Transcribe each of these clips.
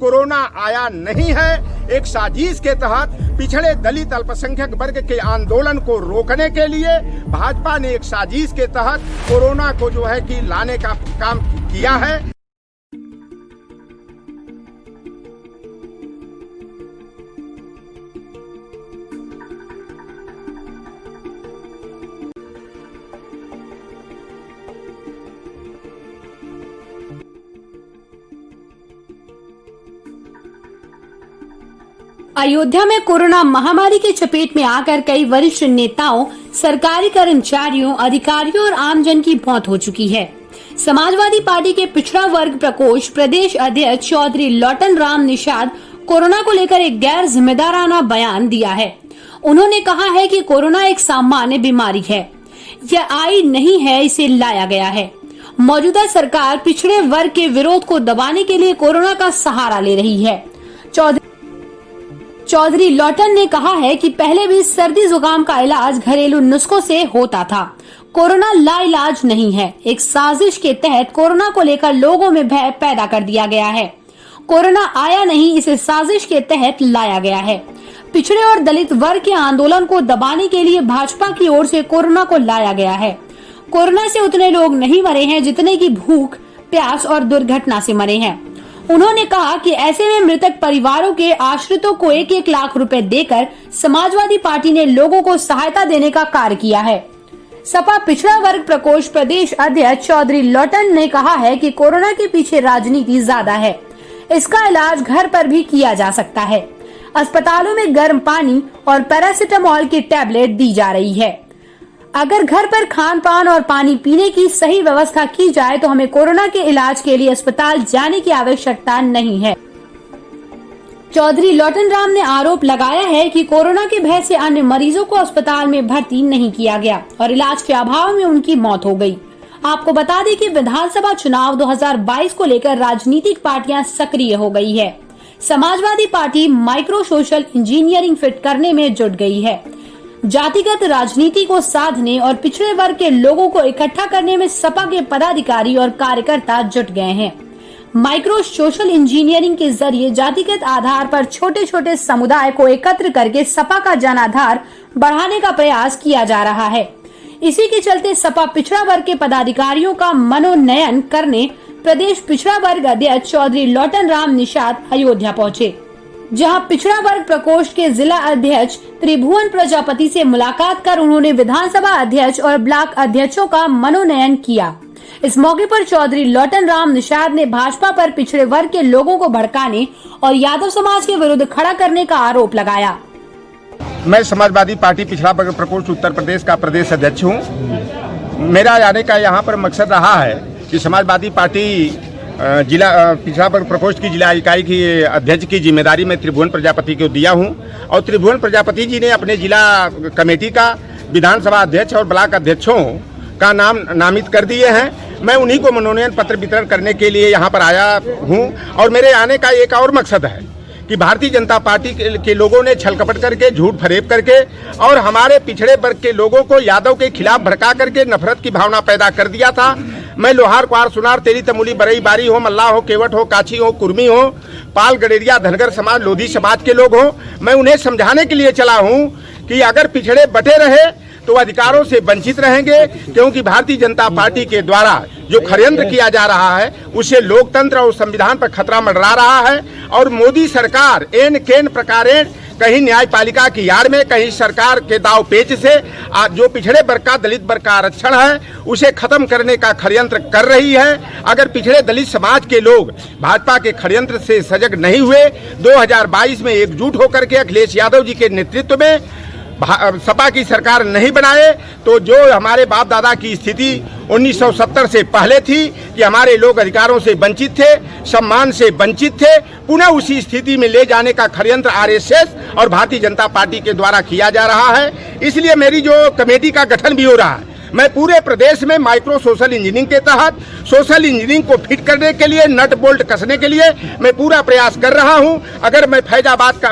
Corona आया नहीं है। एक साजिश के तहत पिछड़े दलित अल्पसंख्यक वर्ग के आंदोलन को रोकने के लिए भाजपा ने एक साजिश के तहत कोरोना को जो है कि लाने का काम किया है। अयोध्या में कोरोना महामारी की चपेट में आकर कई वरिष्ठ नेताओं, सरकारी कर्मचारियों, अधिकारियों और आमजन की मौत हो चुकी है। समाजवादी पार्टी के पिछड़ा वर्ग प्रकोष्ठ प्रदेश अध्यक्ष चौधरी लौटन राम निषाद कोरोना को लेकर एक गैर जिम्मेदाराना बयान दिया है। उन्होंने कहा है कि कोरोना एक सामान्य बीमारी है, यह आई नहीं है, इसे लाया गया है। मौजूदा सरकार पिछड़े वर्ग के विरोध को दबाने के लिए कोरोना का सहारा ले रही है। चौधरी लौटन ने कहा है कि पहले भी सर्दी जुकाम का इलाज घरेलू नुस्खों से होता था। कोरोना लाइलाज नहीं है। एक साजिश के तहत कोरोना को लेकर लोगों में भय पैदा कर दिया गया है। कोरोना आया नहीं, इसे साजिश के तहत लाया गया है। पिछड़े और दलित वर्ग के आंदोलन को दबाने के लिए भाजपा की ओर से कोरोना को लाया गया है। कोरोना से उतने लोग नहीं मरे हैं जितने की भूख, प्यास और दुर्घटना से मरे हैं। उन्होंने कहा कि ऐसे में मृतक परिवारों के आश्रितों को 1-1 लाख रुपए देकर समाजवादी पार्टी ने लोगों को सहायता देने का कार्य किया है। सपा पिछड़ा वर्ग प्रकोष्ठ प्रदेश अध्यक्ष चौधरी लौटन ने कहा है कि कोरोना के पीछे राजनीति ज्यादा है। इसका इलाज घर पर भी किया जा सकता है। अस्पतालों में गर्म पानी और पैरासिटामोल की टैबलेट दी जा रही है। अगर घर पर खान पान और पानी पीने की सही व्यवस्था की जाए तो हमें कोरोना के इलाज के लिए अस्पताल जाने की आवश्यकता नहीं है। चौधरी लौटन राम ने आरोप लगाया है कि कोरोना के भय से अन्य मरीजों को अस्पताल में भर्ती नहीं किया गया और इलाज के अभाव में उनकी मौत हो गई। आपको बता दें कि विधानसभा चुनाव 2022 को लेकर राजनीतिक पार्टियां सक्रिय हो गई है। Samajwadi party micro social engineering fit करने में जुट गई है। जातिगत राजनीति को साधने और पिछड़े वर्ग के लोगों को इकट्ठा करने में सपा के पदाधिकारी और कार्यकर्ता जुट गए हैं। माइक्रो सोशल इंजीनियरिंग के जरिए जातिगत आधार पर छोटे छोटे समुदाय को एकत्र करके सपा का जनाधार बढ़ाने का प्रयास किया जा रहा है। इसी के चलते सपा पिछड़ा वर्ग के पदाधिकारियों का मनोनयन करने प्रदेश पिछड़ा वर्ग अध्यक्ष चौधरी लौटन राम निषाद अयोध्या पहुँचे, जहां पिछड़ा वर्ग प्रकोष्ठ के जिला अध्यक्ष त्रिभुवन प्रजापति से मुलाकात कर उन्होंने विधानसभा अध्यक्ष और ब्लॉक अध्यक्षों का मनोनयन किया। इस मौके पर चौधरी लौटन राम निषाद ने भाजपा पर पिछड़े वर्ग के लोगों को भड़काने और यादव समाज के विरुद्ध खड़ा करने का आरोप लगाया। मैं समाजवादी पार्टी पिछड़ा वर्ग प्रकोष्ठ उत्तर प्रदेश का प्रदेश अध्यक्ष हूँ। मेरा आने का यहाँ पर मकसद रहा है कि समाजवादी पार्टी जिला पिछड़ा वर्ग प्रकोष्ठ की जिला इकाई की अध्यक्ष की जिम्मेदारी मैं त्रिभुवन प्रजापति को दिया हूं और त्रिभुवन प्रजापति जी ने अपने जिला कमेटी का विधानसभा अध्यक्ष और ब्लॉक अध्यक्षों का नाम नामित कर दिए हैं। मैं उन्हीं को मनोनयन पत्र वितरण करने के लिए यहां पर आया हूं और मेरे आने का एक और मकसद है कि भारतीय जनता पार्टी के लोगों ने छल कपट करके, झूठ फरेब करके और हमारे पिछड़े वर्ग के लोगों को यादव के खिलाफ भड़का करके नफरत की भावना पैदा कर दिया था। मैं लोहार, कुआर, सुनार, तेली, तमुली, बरई, बारी हो, मल्लाह हो, केवट हो, काछी हो, कुर्मी हो, पाल, गडेरिया, धनगर समाज, लोधी समाज के लोग हो, मैं उन्हें समझाने के लिए चला हूं कि अगर पिछड़े बटे रहे तो अधिकारों से वंचित रहेंगे, क्योंकि भारतीय जनता पार्टी के द्वारा जो षड्यंत्र किया जा रहा है उससे लोकतंत्र और संविधान पर खतरा मंडरा रहा है और मोदी सरकार एन केन प्रकारेण कहीं न्यायपालिका की आड़ में, कहीं सरकार के दाव पेच से जो पिछड़े वर्ग का, दलित वर्ग का आरक्षण है उसे खत्म करने का षड्यंत्र कर रही है। अगर पिछड़े दलित समाज के लोग भाजपा के षड्यंत्र से सजग नहीं हुए, 2022 में एकजुट होकर के अखिलेश यादव जी के नेतृत्व में सपा की सरकार नहीं बनाए तो जो हमारे बाप दादा की स्थिति 1970 से पहले थी कि हमारे लोग अधिकारों से वंचित थे, सम्मान से वंचित थे, पुनः उसी स्थिति में ले जाने का षड्यंत्र आरएसएस और भारतीय जनता पार्टी के द्वारा किया जा रहा है। इसलिए मेरी जो कमेटी का गठन भी हो रहा है, मैं पूरे प्रदेश में माइक्रो सोशल इंजीनियरिंग के तहत सोशल इंजीनियरिंग को फिट करने के लिए, नट बोल्ट कसने के लिए मैं पूरा प्रयास कर रहा हूं। अगर मैं फैजाबाद का,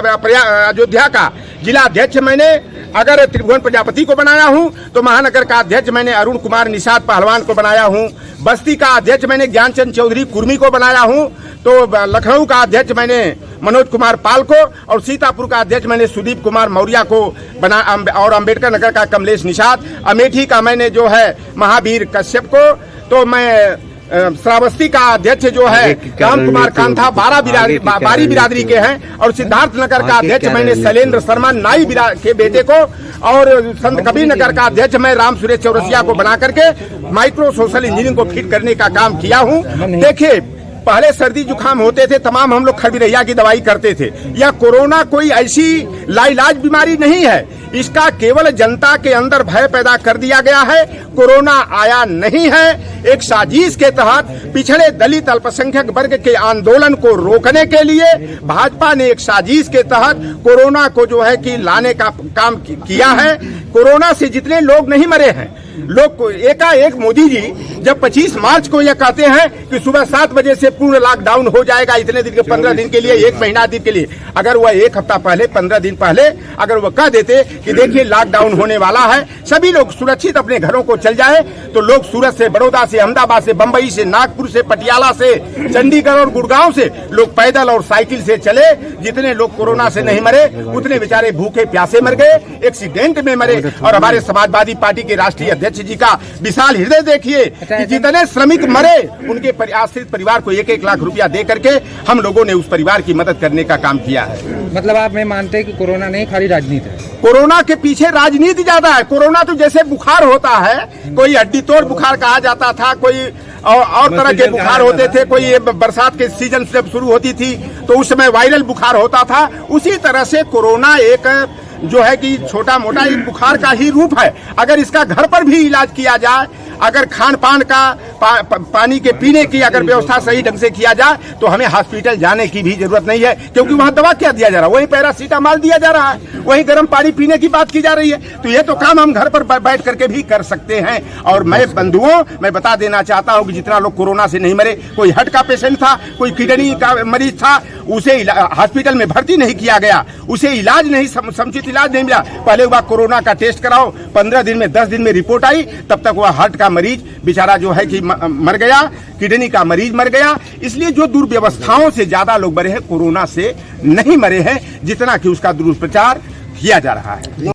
अयोध्या का जिला अध्यक्ष मैंने अगर त्रिभुवन प्रजापति को बनाया हूं, तो महानगर का अध्यक्ष मैंने अरुण कुमार निषाद पहलवान को बनाया हूं। बस्ती का अध्यक्ष मैंने ज्ञानचंद चौधरी कुर्मी को बनाया हूं। तो लखनऊ का अध्यक्ष मैंने मनोज कुमार पाल को, और सीतापुर का अध्यक्ष मैंने सुदीप कुमार मौर्य को बना, और अम्बेडकर नगर का कमलेश निषाद, अमेठी का मैंने जो है महावीर कश्यप को, तो मैं श्रावस्ती का अध्यक्ष जो है राम कुमार कांथा बारी बिरादरी के हैं, और सिद्धार्थ नगर का अध्यक्ष मैंने शैलेंद्र शर्मा नाई के बेटे को, और संत कबीर नगर का अध्यक्ष मैं राम सुरेश चौरसिया को बना करके माइक्रो सोशल इंजीनियरिंग को फिट करने का काम किया हूँ। देखिए, पहले सर्दी जुकाम होते थे, तमाम हम लोग खरबिरैया की दवाई करते थे। यह कोरोना कोई ऐसी लाइलाज बीमारी नहीं है, इसका केवल जनता के अंदर भय पैदा कर दिया गया है। कोरोना आया नहीं है, एक साजिश के तहत पिछड़े दलित अल्पसंख्यक वर्ग के आंदोलन को रोकने के लिए भाजपा ने एक साजिश के तहत कोरोना को जो है कि लाने का काम किया है। कोरोना से जितने लोग नहीं मरे हैं, लोग एकाएक मोदी जी जब 25 मार्च को यह कहते हैं कि सुबह 7 बजे से पूर्ण लॉकडाउन हो जाएगा इतने दिन के 15 दिन के लिए, 1 महीना दिन के लिए, अगर वह 1 हफ्ता पहले 15 दिन पहले अगर वह कह देते कि देखिए लॉकडाउन होने वाला है, सभी लोग सुरक्षित अपने घरों को चल जाए, तो लोग सूरत से, बड़ौदा से, अहमदाबाद से, बंबई से, नागपुर से, पटियाला से, चंडीगढ़ और गुड़गांव से लोग पैदल और साइकिल से चले। जितने लोग कोरोना से नहीं मरे उतने बेचारे भूखे प्यासे मर गए, एक्सीडेंट में मरे। और हमारे समाजवादी पार्टी के राष्ट्रीय अध्यक्ष जी का विशाल हृदय देखिए कि जितने श्रमिक मरे उनके आश्रित परिवार को 1-1 लाख रुपया दे करके हम लोगों ने उस परिवार की मदद करने का काम किया है। मतलब आप में मानते हैं कि कोरोना नहीं, खाली राजनीति है? कोरोना के पीछे राजनीति ज्यादा है। कोरोना तो जैसे बुखार होता है, कोई हड्डी तोड़ बुखार कहा जाता था, कोई और तरह के बुखार होते थे, कोई बरसात के सीजन जब शुरू होती थी तो उस समय वायरल बुखार होता था, उसी तरह से कोरोना एक जो है कि छोटा मोटा एक बुखार का ही रूप है। अगर इसका घर पर भी इलाज किया जाए, अगर खान पान का पानी के पीने की अगर व्यवस्था सही ढंग से किया जाए, तो हमें हॉस्पिटल जाने की भी जरूरत नहीं है, क्योंकि वहाँ दवा क्या दिया जा रहा है, वही पैरासीटामोल दिया जा रहा है, वही गर्म पानी पीने की बात की जा रही है। तो ये तो काम हम घर पर बैठ करके भी कर सकते हैं। और मैं बंधुओं, मैं बता देना चाहता हूँ कि जितना लोग कोरोना से नहीं मरे, कोई हार्ट का पेशेंट था, कोई किडनी का मरीज था, उसे हॉस्पिटल में भर्ती नहीं किया गया, उसे इलाज नहीं, समुचित इलाज नहीं मिला। पहले वह कोरोना का टेस्ट कराओ, 15 दिन में 10 दिन में रिपोर्ट आई, तब तक वह हार्ट का मरीज बेचारा जो है कि मर गया, किडनी का मरीज मर गया। इसलिए जो दुर्व्यवस्थाओं से ज्यादा लोग मरे हैं, कोरोना से नहीं मरे हैं, जितना कि उसका दुष्प्रचार किया जा रहा है।